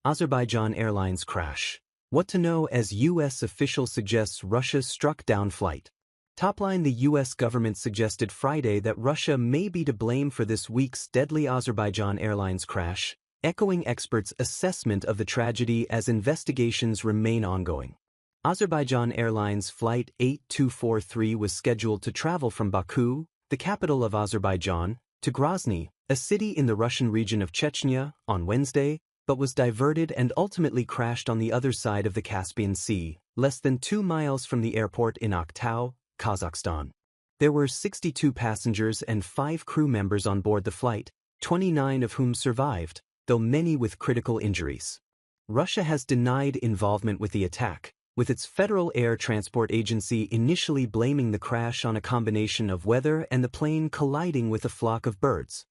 Azerbaijan Airlines crash. What to know as U.S. official suggests Russia struck down flight. Topline: the U.S. government suggested Friday that Russia may be to blame for this week's deadly Azerbaijan Airlines crash, echoing experts' assessment of the tragedy as investigations remain ongoing. Azerbaijan Airlines Flight 8243 was scheduled to travel from Baku, the capital of Azerbaijan, to Grozny, a city in the Russian region of Chechnya, on Wednesday, but was diverted and ultimately crashed on the other side of the Caspian Sea, less than 2 miles from the airport in Aktau, Kazakhstan. There were 62 passengers and 5 crew members on board the flight, 29 of whom survived, though many with critical injuries. Russia has denied involvement with the attack, with its Federal Air Transport Agency initially blaming the crash on a combination of weather and the plane colliding with a flock of birds.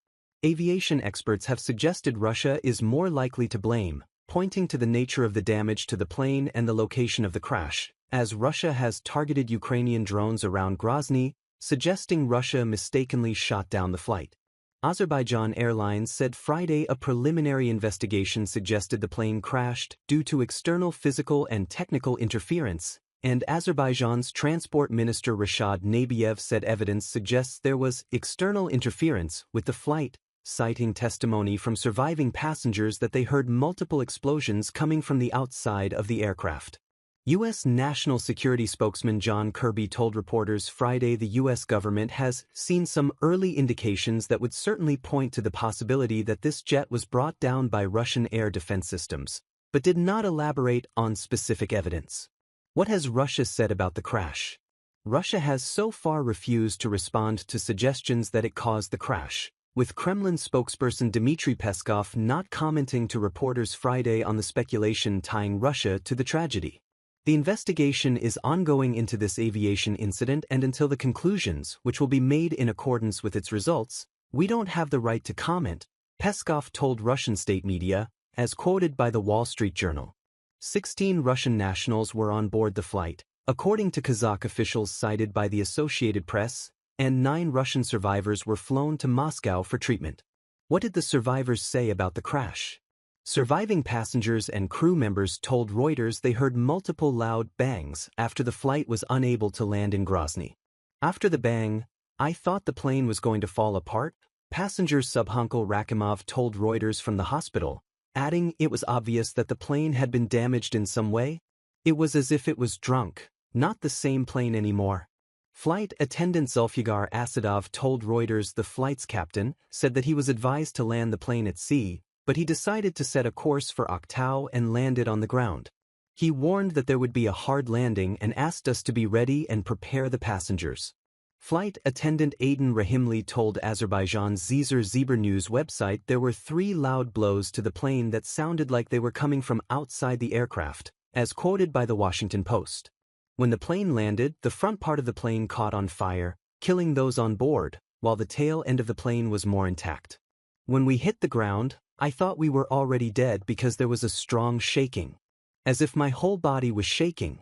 Aviation experts have suggested Russia is more likely to blame, pointing to the nature of the damage to the plane and the location of the crash, as Russia has targeted Ukrainian drones around Grozny, suggesting Russia mistakenly shot down the flight. Azerbaijan Airlines said Friday a preliminary investigation suggested the plane crashed due to external physical and technical interference, and Azerbaijan's Transport Minister Rashad Nabiev said evidence suggests there was external interference with the flight, citing testimony from surviving passengers that they heard multiple explosions coming from the outside of the aircraft. U.S. National Security spokesman John Kirby told reporters Friday the U.S. government has seen some early indications that would certainly point to the possibility that this jet was brought down by Russian air defense systems, but did not elaborate on specific evidence. What has Russia said about the crash? Russia has so far refused to respond to suggestions that it caused the crash, with Kremlin spokesperson Dmitry Peskov not commenting to reporters Friday on the speculation tying Russia to the tragedy. The investigation is ongoing into this aviation incident, and until the conclusions, which will be made in accordance with its results, we don't have the right to comment, Peskov told Russian state media, as quoted by the Wall Street Journal. 16 Russian nationals were on board the flight, according to Kazakh officials cited by the Associated Press, and 9 Russian survivors were flown to Moscow for treatment. What did the survivors say about the crash? Surviving passengers and crew members told Reuters they heard multiple loud bangs after the flight was unable to land in Grozny. After the bang, I thought the plane was going to fall apart, passenger Subhankal Rakimov told Reuters from the hospital, adding it was obvious that the plane had been damaged in some way. It was as if it was drunk, not the same plane anymore. Flight attendant Zulfigar Asadov told Reuters the flight's captain said that he was advised to land the plane at sea, but he decided to set a course for Aktau and land it on the ground. He warned that there would be a hard landing and asked us to be ready and prepare the passengers. Flight attendant Aydin Rahimli told Azerbaijan's cities.Azerbaijan news website there were 3 loud blows to the plane that sounded like they were coming from outside the aircraft, as quoted by the Washington Post. When the plane landed, the front part of the plane caught on fire, killing those on board, while the tail end of the plane was more intact. When we hit the ground, I thought we were already dead because there was a strong shaking. As if my whole body was shaking.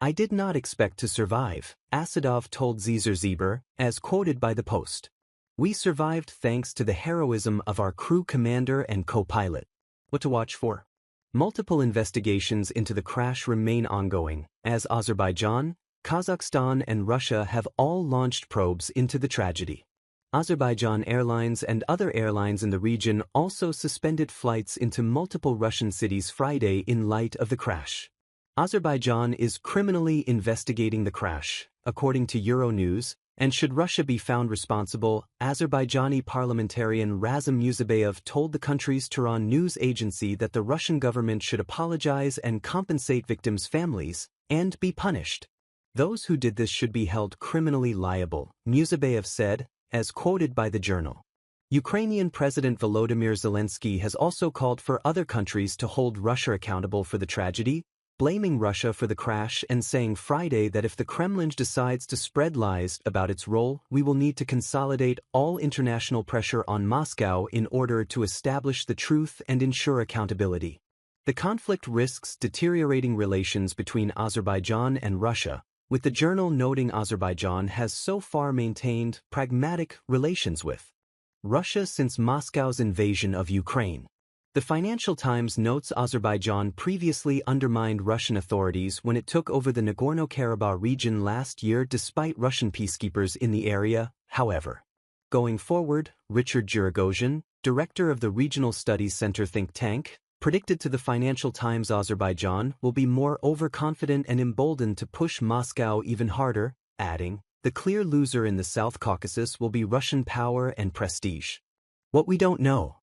I did not expect to survive, Asadov told cities.Azerbaijan, as quoted by the Post. We survived thanks to the heroism of our crew commander and co-pilot. What to watch for? Multiple investigations into the crash remain ongoing, as Azerbaijan, Kazakhstan and Russia have all launched probes into the tragedy. Azerbaijan Airlines and other airlines in the region also suspended flights into multiple Russian cities Friday in light of the crash. Azerbaijan is criminally investigating the crash, according to Euronews, and should Russia be found responsible, Azerbaijani parliamentarian Razim Yuzabayev told the country's Tehran news agency that the Russian government should apologize and compensate victims' families, and be punished. Those who did this should be held criminally liable, Yuzabayev said, as quoted by the journal. Ukrainian President Volodymyr Zelensky has also called for other countries to hold Russia accountable for the tragedy, blaming Russia for the crash and saying Friday that if the Kremlin decides to spread lies about its role, we will need to consolidate all international pressure on Moscow in order to establish the truth and ensure accountability. The conflict risks deteriorating relations between Azerbaijan and Russia, with the journal noting Azerbaijan has so far maintained pragmatic relations with Russia since Moscow's invasion of Ukraine. The Financial Times notes Azerbaijan previously undermined Russian authorities when it took over the Nagorno-Karabakh region last year despite Russian peacekeepers in the area, however. Going forward, Richard Juragosian, director of the Regional Studies Center think tank, predicted to the Financial Times Azerbaijan will be more overconfident and emboldened to push Moscow even harder, adding, the clear loser in the South Caucasus will be Russian power and prestige. What we don't know.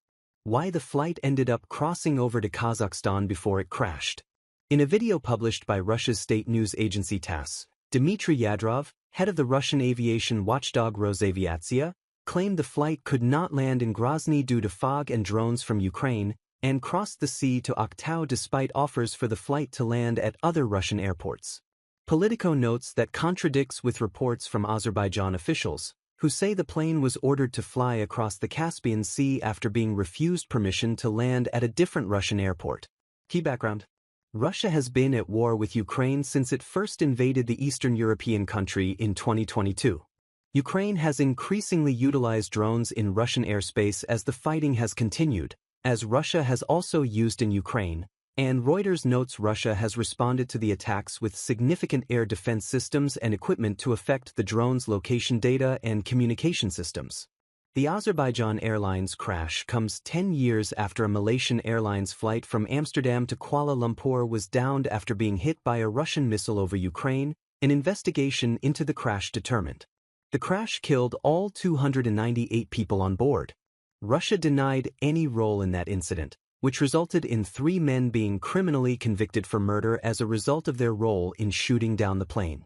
Why the flight ended up crossing over to Kazakhstan before it crashed. In a video published by Russia's state news agency TASS, Dmitry Yadrov, head of the Russian aviation watchdog Rosaviatsia, claimed the flight could not land in Grozny due to fog and drones from Ukraine, and crossed the sea to Aktau despite offers for the flight to land at other Russian airports. Politico notes that contradicts with reports from Azerbaijan officials, who say the plane was ordered to fly across the Caspian Sea after being refused permission to land at a different Russian airport. Key background. Russia has been at war with Ukraine since it first invaded the Eastern European country in 2022. Ukraine has increasingly utilized drones in Russian airspace as the fighting has continued, as Russia has also used in Ukraine, and Reuters notes Russia has responded to the attacks with significant air defense systems and equipment to affect the drones' location data and communication systems. The Azerbaijan Airlines crash comes 10 years after a Malaysian Airlines flight from Amsterdam to Kuala Lumpur was downed after being hit by a Russian missile over Ukraine, an investigation into the crash determined. The crash killed all 298 people on board. Russia denied any role in that incident, which resulted in 3 men being criminally convicted for murder as a result of their role in shooting down the plane.